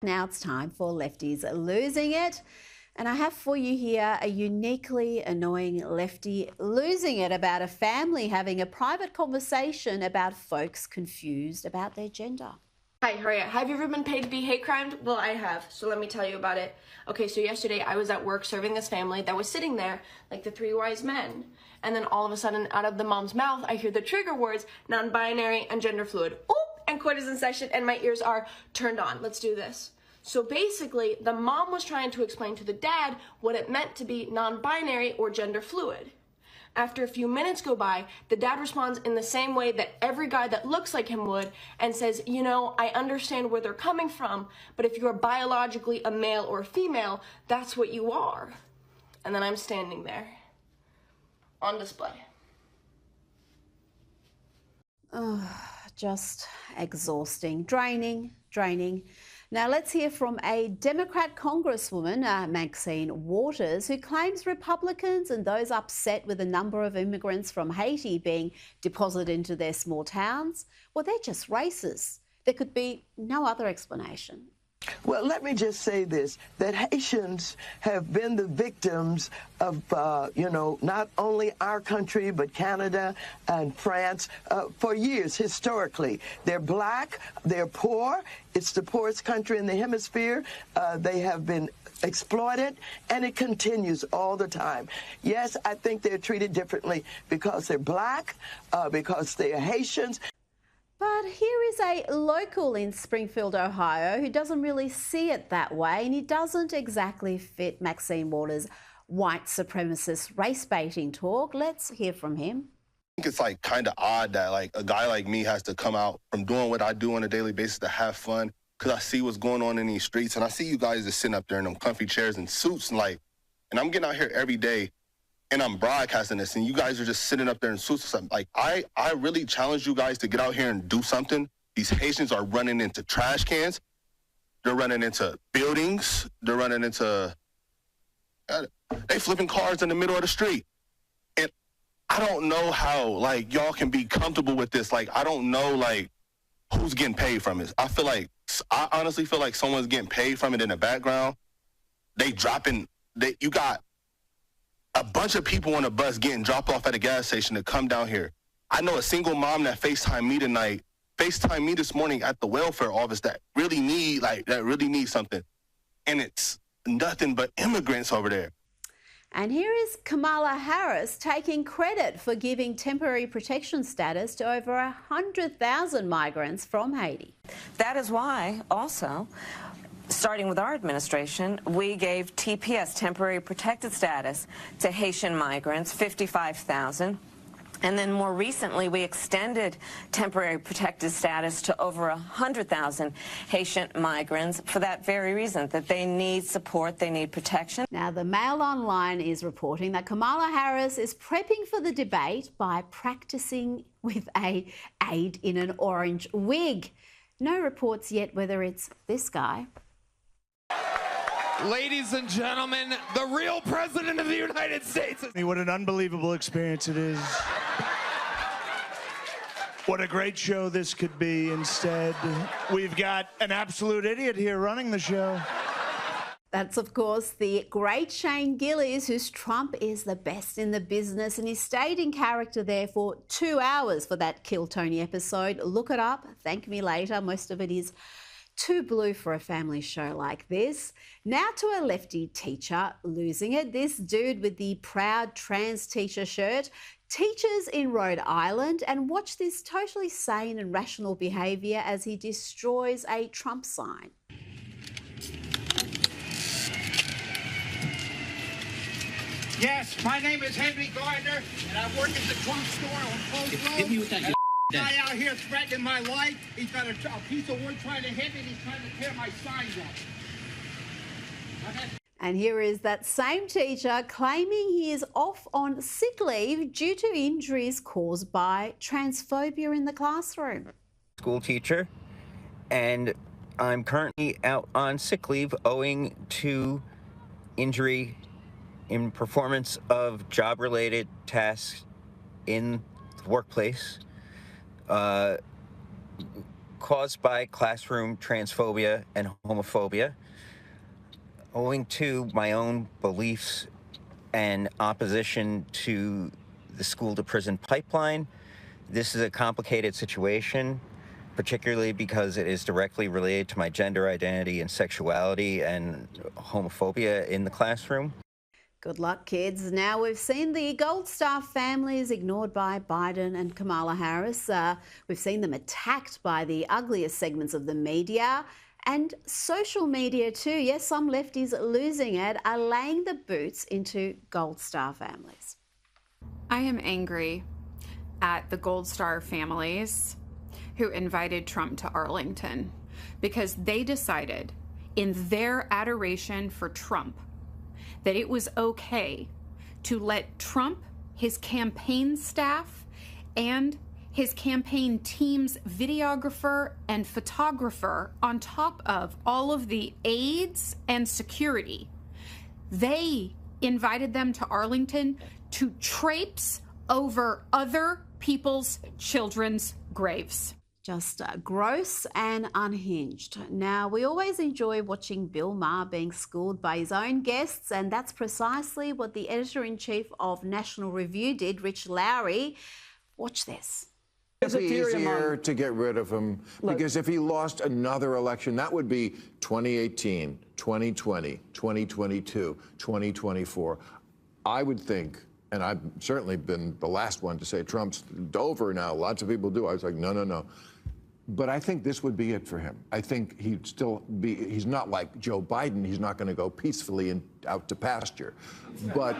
Now it's time for Lefties Losing It. And I have for you here a uniquely annoying lefty losing it about a family having a private conversation about folks confused about their gender. Hi, how are you? Have you ever been paid to be hate crimed? Well, I have, so let me tell you about it. Okay, so yesterday I was at work serving this family that was sitting there like the three wise men. And then all of a sudden, out of the mom's mouth, I hear the trigger words, non-binary and gender fluid. Oop! And court is in session and my ears are turned on. Let's do this. So basically, the mom was trying to explain to the dad what it meant to be non-binary or gender fluid. After a few minutes go by, the dad responds in the same way that every guy that looks like him would and says, you know, I understand where they're coming from, but if you're biologically a male or a female, that's what you are. And then I'm standing there on display. Oh, just exhausting, draining. Now let's hear from a Democrat Congresswoman, Maxine Waters, who claims Republicans and those upset with the number of immigrants from Haiti being deposited into their small towns, well, they're just racist. There could be no other explanation. Well, let me just say this, that Haitians have been the victims of, not only our country, but Canada and France for years, historically. They're black, they're poor. It's the poorest country in the hemisphere. They have been exploited, and it continues all the time. Yes, I think they're treated differently because they're black, because they're Haitians. But here is a local in Springfield, Ohio, who doesn't really see it that way, and he doesn't exactly fit Maxine Waters' white supremacist race baiting talk. Let's hear from him. I think it's like kind of odd that like a guy like me has to come out from doing what I do on a daily basis to have fun, because I see what's going on in these streets, and I see you guys just sitting up there in them comfy chairs and suits, and I'm getting out here every day and I'm broadcasting this, and you guys are just sitting up there in suits or something. Like, I really challenge you guys to get out here and do something. These Haitians are running into trash cans. They're running into buildings. They're running into, they flipping cars in the middle of the street. And I don't know how, like, y'all can be comfortable with this. Like, I don't know, like, who's getting paid from it. I honestly feel like someone's getting paid from it in the background. You got a bunch of people on a bus getting dropped off at a gas station to come down here. I know a single mom that FaceTimed me this morning at the welfare office that really need something. And it's nothing but immigrants over there. And here is Kamala Harris taking credit for giving temporary protection status to over 100,000 migrants from Haiti. That is why also, starting with our administration, we gave TPS, temporary protected status, to Haitian migrants, 55,000. And then more recently, we extended temporary protected status to over 100,000 Haitian migrants for that very reason, that they need support, they need protection. Now, the Mail Online is reporting that Kamala Harris is prepping for the debate by practicing with an aide in an orange wig. No reports yet whether it's this guy. Ladies and gentlemen, the real president of the United States. What an unbelievable experience it is. What a great show this could be. Instead, we've got an absolute idiot here running the show. That's, of course, the great Shane Gillies, whose Trump is the best in the business, and he stayed in character there for 2 hours for that Kill Tony episode. Look it up. Thank me later. Most of it is too blue for a family show like this. Now to a lefty teacher losing it. This dude with the proud trans teacher shirt teaches in Rhode Island, and watch this totally sane and rational behaviour as he destroys a Trump sign. Yes, my name is Henry Gardner, and I work at the Trump store on Post Road. Hit me with that. Guy out here threatening my life. He's got a piece of wood trying to hit me, and he's trying to tear my signs up. Okay. And here is that same teacher claiming he is off on sick leave due to injuries caused by transphobia in the classroom. School teacher, and I'm currently out on sick leave owing to injury in performance of job-related tasks in the workplace. caused by classroom transphobia and homophobia, owing to my own beliefs and opposition to the school-to-prison pipeline. This is a complicated situation, particularly because it is directly related to my gender identity and sexuality and homophobia in the classroom. Good luck, kids. Now, we've seen the Gold Star families ignored by Biden and Kamala Harris. We've seen them attacked by the ugliest segments of the media and social media too. Yes, some lefties losing it are laying the boots into Gold Star families. I am angry at the Gold Star families who invited Trump to Arlington because they decided in their adoration for Trump that it was okay to let Trump, his campaign staff, and his campaign team's videographer and photographer, on top of all of the aides and security, they invited them to Arlington to traipse over other people's children's graves. Just gross and unhinged. Now, we always enjoy watching Bill Maher being schooled by his own guests, and that's precisely what the editor-in-chief of National Review did, Rich Lowry. Watch this. It's easier to get rid of him because if he lost another election, that would be 2018, 2020, 2022, 2024. I would think, and I've certainly been the last one to say Trump's over now. Lots of people do. I was like, no, no, no. But I think this would be it for him. I think he'd still be, he's not like Joe Biden. He's not going to go peacefully and out to pasture. But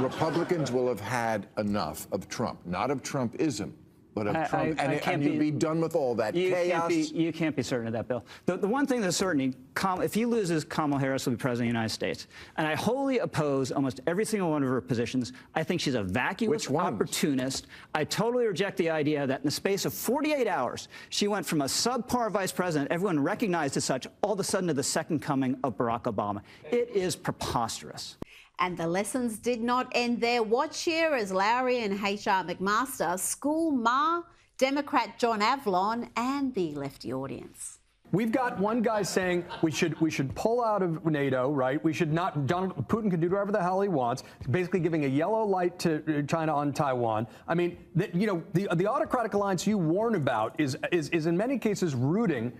Republicans will have had enough of Trump, not of Trumpism, but of Trump. And you'd be done with all that chaos. You can't be certain of that, Bill. The one thing that's certain, if he loses, Kamala Harris will be president of the United States. And I wholly oppose almost every single one of her positions. I think she's a vacuous opportunist. I totally reject the idea that in the space of 48 hours, she went from a subpar vice president, everyone recognized as such, all of a sudden to the second coming of Barack Obama. It is preposterous. And the lessons did not end there. Watch here as Lowry and H.R. McMaster school Maher, Democrat John Avlon, and the lefty audience. We've got one guy saying we should pull out of NATO, right? We should not. Putin can do whatever the hell he wants. Basically, giving a yellow light to China on Taiwan. I mean, the autocratic alliance you warn about is in many cases rooting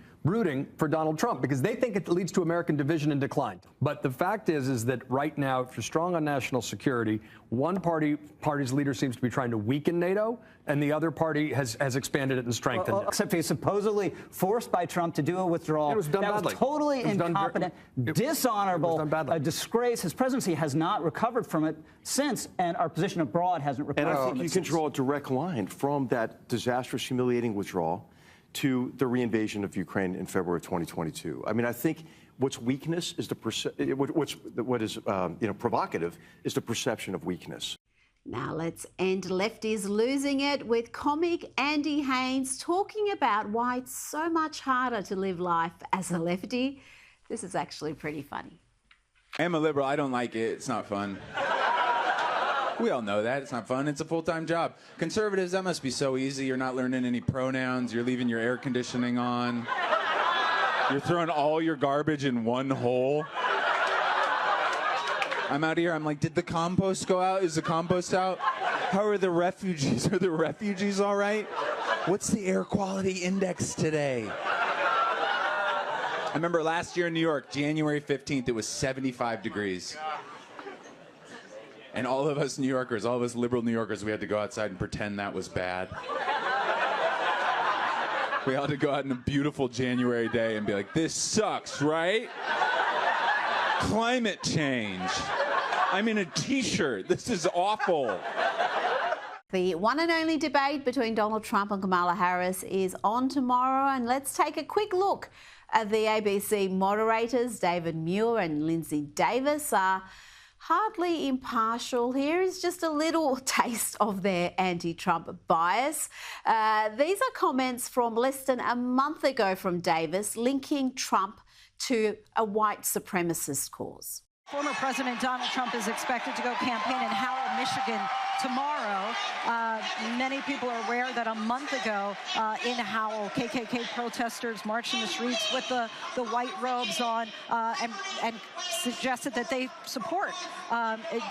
for Donald Trump because they think it leads to American division and decline. But the fact is that right now, if you're strong on national security, one party's leader seems to be trying to weaken NATO, and the other party has expanded it and strengthened it. Except he's supposedly forced by Trump to do a withdrawal. It was done badly. Was totally incompetent, dishonorable, a disgrace. His presidency has not recovered from it since, and our position abroad hasn't recovered from it. And I think you can draw a direct line from that disastrous, humiliating withdrawal to the reinvasion of Ukraine in February of 2022. I mean, I think what's weakness is what is provocative is the perception of weakness. Now let's end lefties losing it with comic Andy Haynes talking about why it's so much harder to live life as a lefty. This is actually pretty funny. I am a liberal. I don't like it. It's not fun. We all know that. It's not fun. It's a full-time job. Conservatives, that must be so easy. You're not learning any pronouns. You're leaving your air conditioning on. You're throwing all your garbage in one hole. I'm out here. I'm like, did the compost go out? Is the compost out? How are the refugees? Are the refugees all right? What's the air quality index today? I remember last year in New York, January 15th, it was 75 degrees. And all of us New Yorkers, all of us liberal New Yorkers, we had to go outside and pretend that was bad. We had to go out on a beautiful January day and be like, this sucks, right? Climate change. I'm in a t-shirt. This is awful. The one and only debate between Donald Trump and Kamala Harris is on tomorrow, and let's take a quick look at the ABC moderators. David Muir and Lindsay Davis are hardly impartial. Here is just a little taste of their anti-Trump bias. These are comments from less than a month ago from Davis linking Trump to a white supremacist cause. Former President Donald Trump is expected to go campaign in Howell, Michigan tomorrow. Many people are aware that a month ago in Howell, KKK protesters marched in the streets with the white robes on and suggested that they support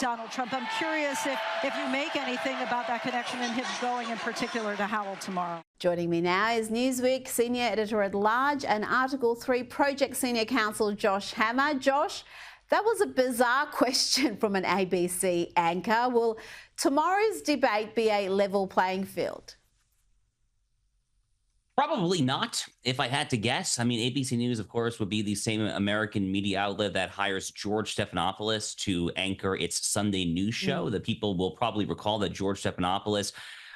Donald Trump. I'm curious if you make anything about that connection and him going in particular to Howell tomorrow. Joining me now is Newsweek Senior Editor-at-Large and Article 3 Project Senior Counsel Josh Hammer. Josh, that was a bizarre question from an ABC anchor. Will tomorrow's debate be a level playing field? Probably not, if I had to guess. I mean, ABC News, of course, would be the same American media outlet that hires George Stephanopoulos to anchor its Sunday news show. The people will probably recall that George Stephanopoulos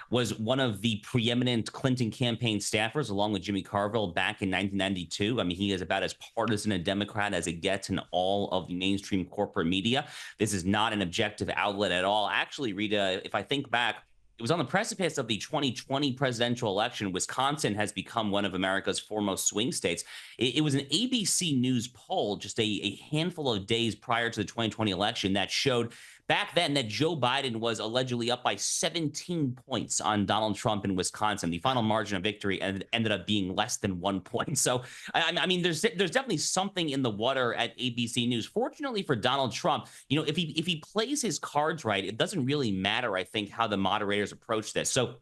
was one of the preeminent Clinton campaign staffers, along with Jimmy Carville, back in 1992. I mean, he is about as partisan a Democrat as it gets in all of the mainstream corporate media. This is not an objective outlet at all. Actually, Rita, if I think back, it was on the precipice of the 2020 presidential election. Wisconsin has become one of America's foremost swing states. It was an ABC News poll just a handful of days prior to the 2020 election that showed back then that Joe Biden was allegedly up by 17 points on Donald Trump in Wisconsin. The final margin of victory ended up being less than 1 point. So, I mean, there's definitely something in the water at ABC News. Fortunately for Donald Trump, you know, if he plays his cards right, it doesn't really matter, I think, how the moderators approach this. So,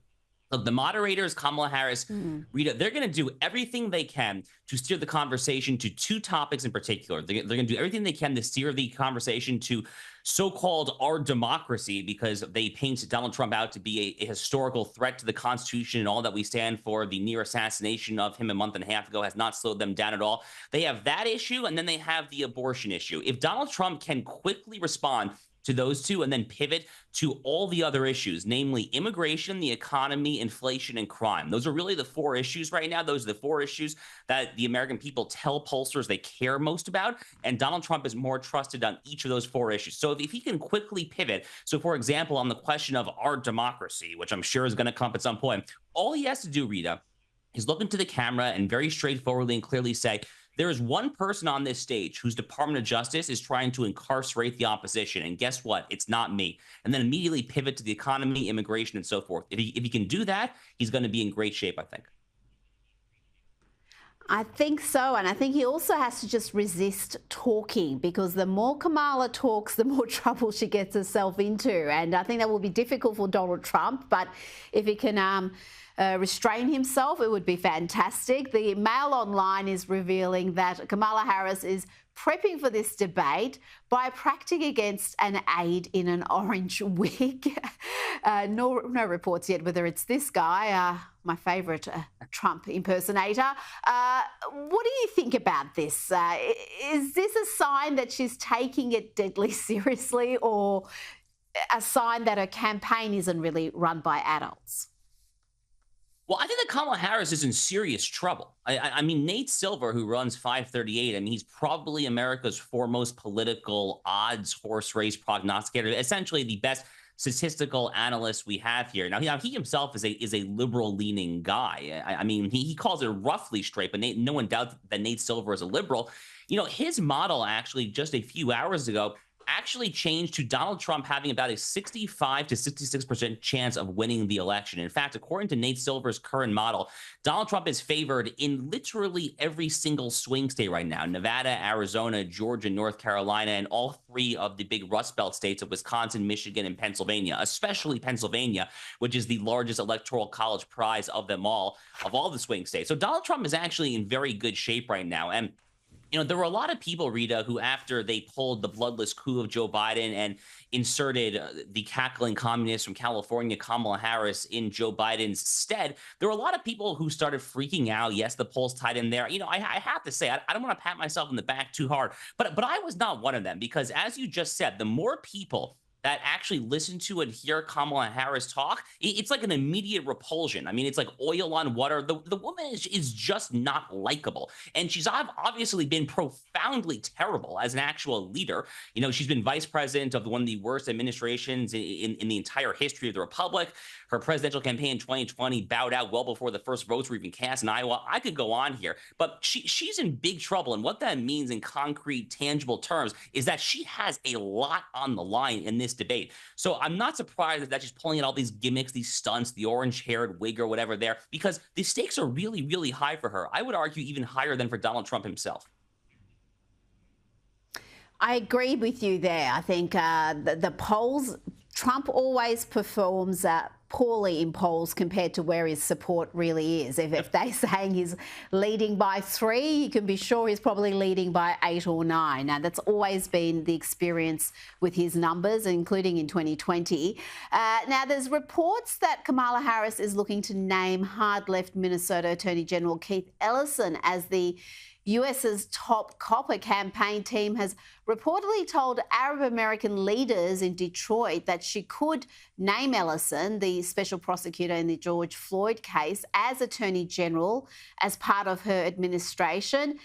look, the moderators, Kamala Harris, Rita, they're going to do everything they can to steer the conversation to two topics in particular. They're going to do everything they can to steer the conversation to so-called our democracy, because they paint Donald Trump out to be a historical threat to the Constitution and all that we stand for. The near assassination of him a month and a half ago has not slowed them down at all. They have that issue, and then they have the abortion issue. If Donald Trump can quickly respond to those two and then pivot to all the other issues, namely immigration, the economy, inflation, and crime. Those are really the four issues right now. Those are the four issues that the American people tell pollsters they care most about. And Donald Trump is more trusted on each of those four issues. So if he can quickly pivot, so for example, on the question of our democracy, which I'm sure is going to come up at some point, all he has to do, Rita, is look into the camera and very straightforwardly and clearly say, there is one person on this stage whose Department of Justice is trying to incarcerate the opposition. And guess what? It's not me. And then immediately pivot to the economy, immigration, and so forth. If he can do that, he's going to be in great shape, I think. I think so. And I think he also has to just resist talking, because the more Kamala talks, the more trouble she gets herself into. And I think that will be difficult for Donald Trump. But if he can restrain himself, it would be fantastic. The Mail Online is revealing that Kamala Harris is prepping for this debate by practicing against an aide in an orange wig. No reports yet whether it's this guy, my favourite Trump impersonator. What do you think about this? Is this a sign that she's taking it deadly seriously, or a sign that her campaign isn't really run by adults? Well, I think that Kamala Harris is in serious trouble. I mean, Nate Silver, who runs 538, I mean, he's probably America's foremost political odds horse race prognosticator, essentially the best statistical analyst we have here. Now, he himself is a liberal-leaning guy. I mean, he calls it roughly straight, but no one doubts that Nate Silver is a liberal. You know, his model actually just a few hours ago actually changed to Donald Trump having about a 65 to 66% chance of winning the election. In fact, according to Nate Silver's current model, Donald Trump is favored in literally every single swing state right now: Nevada, Arizona, Georgia, North Carolina, and all three of the big Rust Belt states of Wisconsin, Michigan, and Pennsylvania, especially Pennsylvania, which is the largest electoral college prize of them all, of all the swing states. So Donald Trump is actually in very good shape right now. And you know, there were a lot of people, Rita, who after they pulled the bloodless coup of Joe Biden and inserted the cackling communist from California, Kamala Harris, in Joe Biden's stead, there were a lot of people who started freaking out. Yes, the polls tied in there. You know, I have to say, I don't want to pat myself in the back too hard, but I was not one of them, because as you just said, the more people that actually listen to and hear Kamala Harris talk, it's like an immediate repulsion. I mean, it's like oil on water. The woman is just not likable. And she's obviously been profoundly terrible as an actual leader. You know, she's been vice president of one of the worst administrations in the entire history of the Republic. Her presidential campaign in 2020 bowed out well before the first votes were even cast in Iowa. I could go on here, but she's in big trouble. And what that means in concrete, tangible terms is that she has a lot on the line in this this debate. So I'm not surprised that she's pulling out all these gimmicks, these stunts, the orange-haired wig or whatever there, because the stakes are really, really high for her. I would argue even higher than for Donald Trump himself. I agree with you there. I think the polls, Trump always performs poorly in polls compared to where his support really is. If they're saying he's leading by 3, you can be sure he's probably leading by 8 or 9. Now, that's always been the experience with his numbers, including in 2020. Now, there's reports that Kamala Harris is looking to name hard-left Minnesota Attorney General Keith Ellison as the US's top copper campaign team has reportedly told Arab American leaders in Detroit that she could name Ellison, the special prosecutor in the George Floyd case, as Attorney General as part of her administration.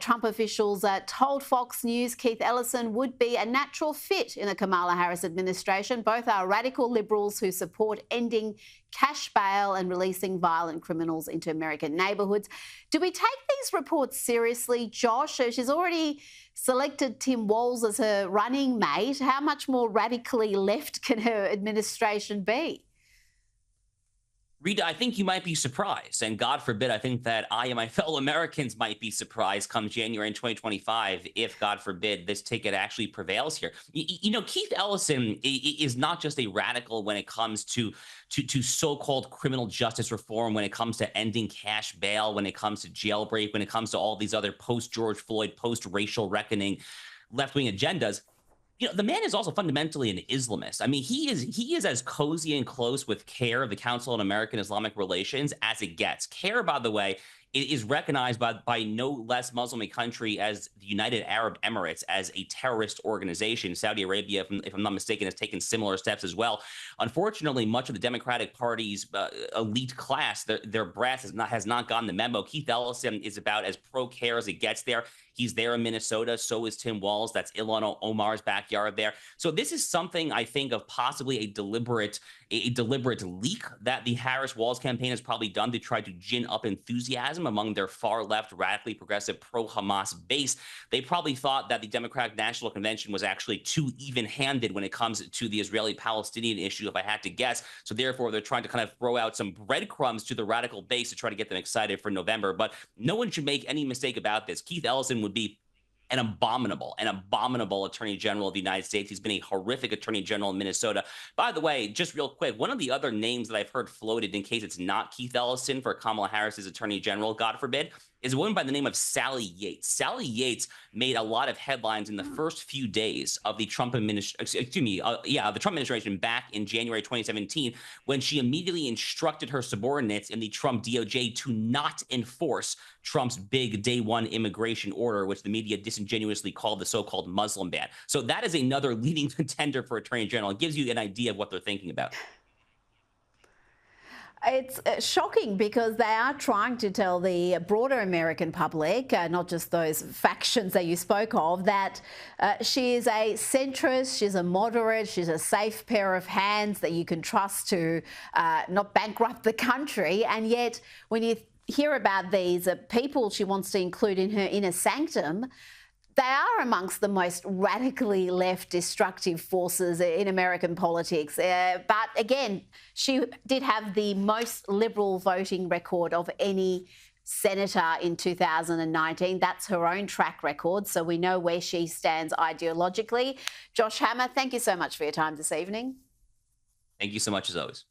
Trump officials told Fox News Keith Ellison would be a natural fit in the Kamala Harris administration. Both are radical liberals who support ending cash bail and releasing violent criminals into American neighbourhoods. Do we take these reports seriously, Josh? She's already selected Tim Walz as her running mate. How much more radically left can her administration be? Rita, I think you might be surprised, and God forbid, I think that I and my fellow Americans might be surprised come January in 2025 if, God forbid, this ticket actually prevails here. You know, Keith Ellison is not just a radical when it comes to so-called criminal justice reform, when it comes to ending cash bail, when it comes to jailbreak, when it comes to all these other post-George Floyd, post-racial reckoning left-wing agendas. You know, the man is also fundamentally an Islamist. I mean, he is as cozy and close with CAIR, the Council on American Islamic Relations, as it gets. CAIR, by the way, is recognized by no less Muslim a country as the United Arab Emirates as a terrorist organization. Saudi Arabia, if I'm not mistaken, has taken similar steps as well. Unfortunately, much of the Democratic Party's elite class, their brass has not gotten the memo. Keith Ellison is about as pro-CAIR as it gets there. He's there in Minnesota. So is Tim Walz. That's Ilhan Omar's backyard there. So this is something I think of possibly a deliberate leak that the Harris-Walz campaign has probably done to try to gin up enthusiasm among their far-left, radically progressive pro-Hamas base. They probably thought that the Democratic National Convention was actually too even-handed when it comes to the Israeli-Palestinian issue, if I had to guess. So therefore, they're trying to kind of throw out some breadcrumbs to the radical base to try to get them excited for November. But no one should make any mistake about this. Keith Ellison would be an abominable Attorney General of the United States. He's been a horrific Attorney General in Minnesota. By the way, just real quick, one of the other names that I've heard floated in case it's not Keith Ellison for Kamala Harris's Attorney General, God forbid, is a woman by the name of Sally Yates. Sally Yates made a lot of headlines in the first few days of the Trump administration back in January 2017, when she immediately instructed her subordinates in the Trump DOJ to not enforce Trump's big day one immigration order, which the media disingenuously called the so-called Muslim ban. So that is another leading contender for Attorney General. It gives you an idea of what they're thinking about. It's shocking because they are trying to tell the broader American public, not just those factions that you spoke of, that she is a centrist, she's a moderate, she's a safe pair of hands that you can trust to not bankrupt the country. And yet, when you hear about these people she wants to include in her inner sanctum, they are amongst the most radically left destructive forces in American politics. But again, she did have the most liberal voting record of any senator in 2019. That's her own track record, so we know where she stands ideologically. Josh Hammer, thank you so much for your time this evening. Thank you so much, as always.